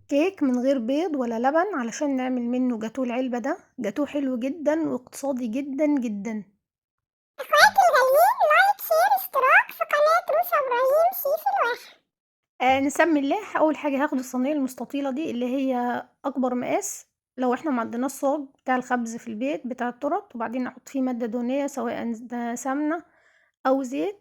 كيك من غير بيض ولا لبن علشان نعمل منه جاتوه العلبة ده. جاتوه حلو جدا واقتصادي جدا جدا. اخواتي الغاليين، لايك شير اشتراك في قناة روشا ابراهيم شيف الواحد. نسمي الله. اول حاجة هاخد الصينية المستطيلة دي اللي هي اكبر مقاس. لو احنا ما عندناش صاج بتاع الخبز في البيت بتاع التورت، وبعدين احط فيه مادة دهنية سواء ده سمنة او زيت،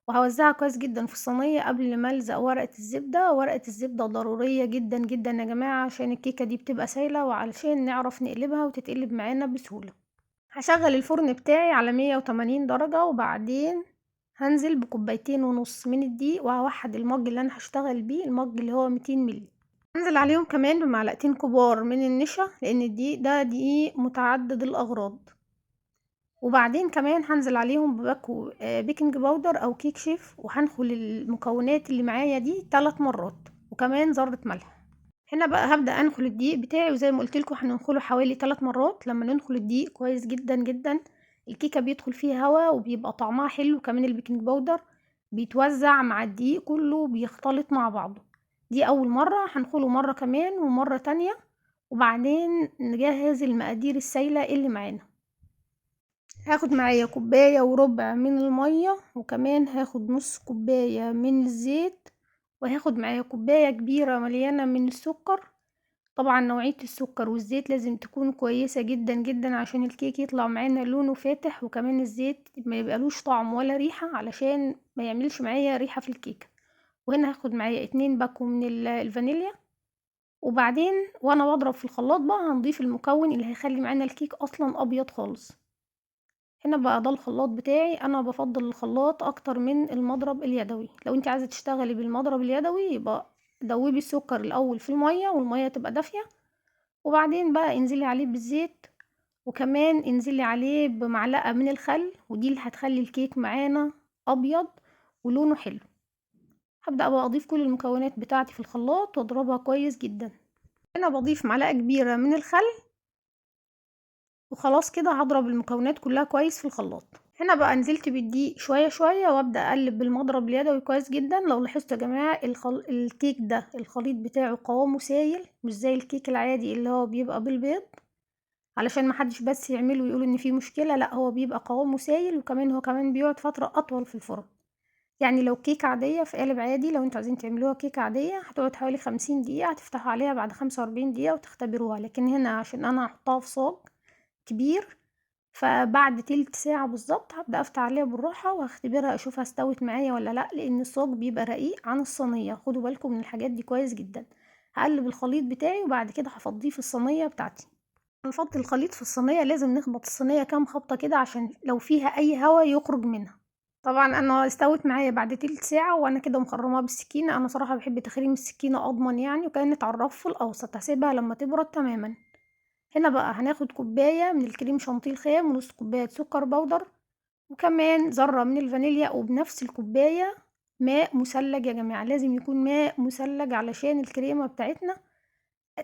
وهوزعها كويس جدا في الصينية قبل ما الزق ورقة الزبدة. ورقة الزبدة ضرورية جدا جدا يا جماعة عشان الكيكة دي بتبقى سايلة، وعلشان نعرف نقلبها وتتقلب معانا بسهولة. هشغل الفرن بتاعي على 180 درجة، وبعدين هنزل بكوبايتين ونص من الدقيق، وهوحد المج اللي انا هشتغل بيه، المج اللي هو 200 مللي. هنزل عليهم كمان بمعلقتين كبار من النشا، لان الدقيق ده دقيق متعدد الاغراض. وبعدين كمان هنزل عليهم بباكو بيكنج باودر او كيك شيف، وهنخل المكونات اللي معايا دي 3 مرات، وكمان ذرة ملح. هنا بقى هبدأ انخل الدقيق بتاعي، وزي ما قلت لكم هننخله حوالي 3 مرات. لما ننخل الدقيق كويس جدا جدا الكيكة بيدخل فيها هواء وبيبقى طعمها حلو، كمان البيكنج باودر بيتوزع مع الدقيق كله بيختلط مع بعضه. دي اول مرة، هنخله مرة كمان ومرة تانية، وبعدين نجهز المقادير السايلة اللي معانا. هاخد معايا كوباية وربع من المية، وكمان هاخد نص كوباية من الزيت، وهاخد معايا كوباية كبيرة مليانة من السكر. طبعا نوعية السكر والزيت لازم تكون كويسة جدا جدا عشان الكيك يطلع معانا لونه فاتح، وكمان الزيت ما يبقالوش طعم ولا ريحة علشان ما يعملش معايا ريحة في الكيكة. وهنا هاخد معايا 2 باكو من الفانيليا. وبعدين وانا بضرب في الخلاط بقى هنضيف المكون اللي هيخلي معانا الكيك اصلا ابيض خالص. هنا بقى ده الخلاط بتاعي. انا بفضل الخلاط اكتر من المضرب اليدوي. لو انت عايزة تشتغلي بالمضرب اليدوي يبقى دوبي السكر الاول في المية والمية تبقى دافية، وبعدين بقى انزلي عليه بالزيت، وكمان انزلي عليه بمعلقة من الخل، ودي اللي هتخلي الكيك معانا ابيض ولونه حلو. هبدأ بقى اضيف كل المكونات بتاعتي في الخلاط واضربها كويس جدا. هنا بضيف معلقة كبيرة من الخل، وخلاص كده هضرب المكونات كلها كويس في الخلاط. هنا بقى نزلت بالدقيق شوية شوية، وابدأ اقلب بالمضرب اليدوي كويس جدا. لو لاحظتوا يا جماعة الكيك ده الخليط بتاعه قوامه سايل، مش زي الكيك العادي اللي هو بيبقى بالبيض، علشان محدش بس يعمله ويقول ان فيه مشكلة. لا، هو بيبقى قوامه سايل، وكمان هو كمان بيقعد فترة اطول في الفرن. يعني لو كيكة عادية في قالب عادي، لو انتوا عايزين تعملوها كيكة عادية هتقعد حوالي 50 دقيقة، هتفتحوا عليها بعد 45 دقيقة وتختبروها. لكن هنا عشان انا هحطها في صاج كبير، فبعد تلت ساعة بالظبط هبدأ افتح عليها بالراحة وهختبرها اشوفها استوت معايا ولا لا، لان الصاج بيبقى رقيق عن الصينية. خدوا بالكم من الحاجات دي كويس جدا. هقلب الخليط بتاعي وبعد كده هفضيه في الصينية بتاعتي. نفضي الخليط في الصينية، لازم نخبط الصينية كام خبطة كده عشان لو فيها اي هوا يخرج منها. طبعا انا استوت معايا بعد تلت ساعة وانا كده مخرماها بالسكينة. انا صراحة بحب تخريم السكينة اضمن يعني، وكانت على الرف الاوسط. هسيبها لما تبرد تماما. هنا بقى هناخد كوباية من الكريم شانتيه الخام، ونص كوباية سكر بودر، وكمان ذرة من الفانيليا، وبنفس الكوباية ماء مثلج. يا جماعة لازم يكون ماء مثلج علشان الكريمة بتاعتنا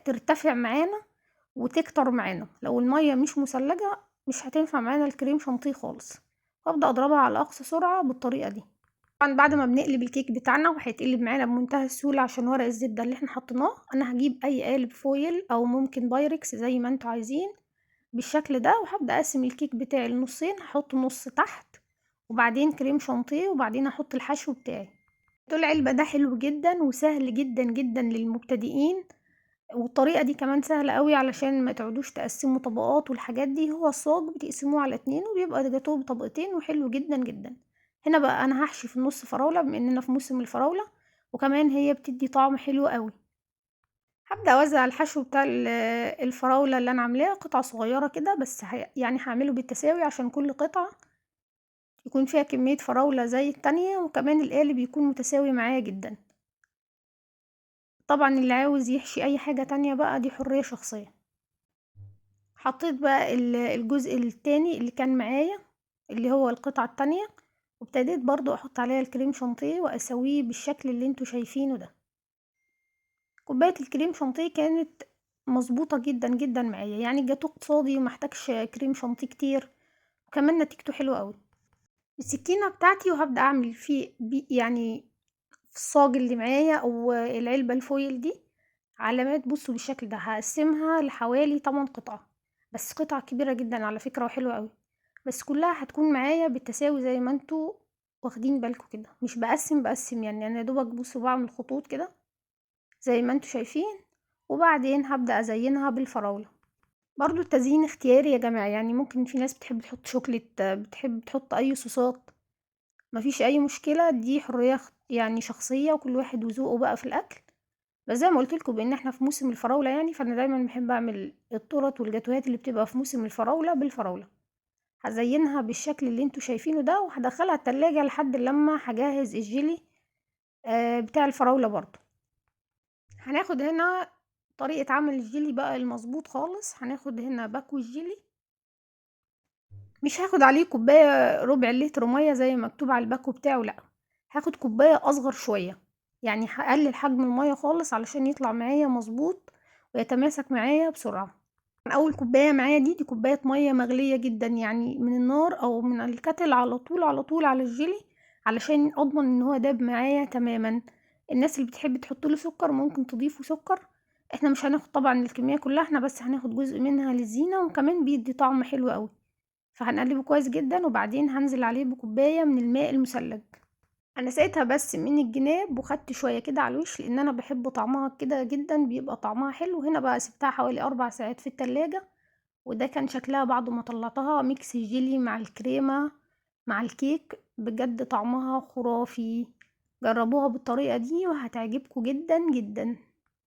ترتفع معانا وتكتر معانا. لو المية مش مثلجة مش هتنفع معانا الكريم شانتيه خالص. وابدأ اضربها على اقصى سرعة بالطريقة دي. طبعا بعد ما بنقلب الكيك بتاعنا وهيتقلب معانا بمنتهى السهولة عشان ورق الزبدة اللي احنا حطيناه، انا هجيب اي قالب فويل او ممكن بايركس زي ما انتوا عايزين بالشكل ده، وهبدأ اقسم الكيك بتاعي لنصين. هحط نص تحت وبعدين كريم شانتيه، وبعدين احط الحشو بتاعي. دول علبة ده حلو جدا وسهل جدا جدا للمبتدئين، والطريقة دي كمان سهلة قوي علشان ما تقعدوش تقسموا طبقات والحاجات دي. هو الصاج بتقسموه على 2 وبيبقى جاتوه بطبقتين وحلو جدا جدا. هنا بقى انا هحشي في النص فراولة بما اننا في موسم الفراولة، وكمان هي بتدي طعم حلو قوي. هبدأ اوزع الحشو بتاع الفراولة اللي انا عاملاه قطع صغيرة كده بس، يعني هعمله بالتساوي عشان كل قطعة يكون فيها كمية فراولة زي التانية، وكمان القالب يكون متساوي معايا جدا. طبعا اللي عاوز يحشي اي حاجة تانية بقى دي حرية شخصية. حطيت بقى الجزء التاني اللي كان معايا اللي هو القطعة التانية، وابتديت برضو احط عليها الكريم شانتيه واسويه بالشكل اللي انتوا شايفينه ده. كوباية الكريم شانتيه كانت مظبوطة جدا جدا معايا، يعني الجاتوه اقتصادي ومحتاجش كريم شانتيه كتير، وكمان نتيجته حلوة قوي. السكينة بتاعتي وهبدأ اعمل فيه يعني في الصاج اللي معايا او العلبة الفويل دي، علامات بصوا بالشكل ده، هقسمها لحوالي 8 قطعة، بس قطع كبيرة جدا على فكرة وحلوة قوي، بس كلها هتكون معايا بالتساوي زي ما انتوا واخدين بالكم كده، مش بقسم يعني انا يا دوبك بصوا بعمل خطوط كده زي ما انتوا شايفين، وبعدين هبدأ ازينها بالفراولة. برضو التزيين اختياري يا جماعة، يعني ممكن في ناس بتحب تحط شوكليت، بتحب تحط اي صوصات، مفيش اي مشكلة، دي حرية يعني شخصية، وكل واحد وذوقه بقى في الاكل. بس زي ما قلت لكم بان احنا في موسم الفراولة يعني، فانا دايما بحب اعمل التورت والجاتوهات اللي بتبقى في موسم الفراولة بالفراولة. هزينها بالشكل اللي انتوا شايفينه ده، وهدخلها التلاجة لحد لما هجهز الجيلي بتاع الفراولة برضو. هناخد هنا طريقة عمل الجيلي بقى المظبوط خالص. هناخد هنا باكو الجيلي، مش هاخد عليه كوباية ربع لتر مية زي ما مكتوب على الباكو بتاعه، لا، هاخد كوباية اصغر شوية، يعني هقلل حجم المية خالص علشان يطلع معايا مظبوط ويتماسك معايا بسرعة. اول كوباية معايا دي كوباية مية مغلية جدا، يعني من النار او من الكتل على طول على طول على الجيلي، علشان اضمن ان هو داب معايا تماما. الناس اللي بتحب تحط له سكر ممكن تضيفوا سكر، احنا مش هناخد طبعا الكمية كلها، احنا بس هناخد جزء منها للزينة، وكمان بيدي طعم حلو قوي. فهنقلبه كويس جدا، وبعدين هنزل عليه بكوباية من الماء المثلج. انا سقيتها بس من الجناب وخدت شويه كده على الوش، لان انا بحب طعمها كده جدا، بيبقى طعمها حلو. هنا بقى سبتها حوالي 4 ساعات في التلاجة، وده كان شكلها بعد ما طلعتها، ميكس الجيلي مع الكريمه مع الكيك، بجد طعمها خرافي. جربوها بالطريقه دي وهتعجبكم جدا جدا.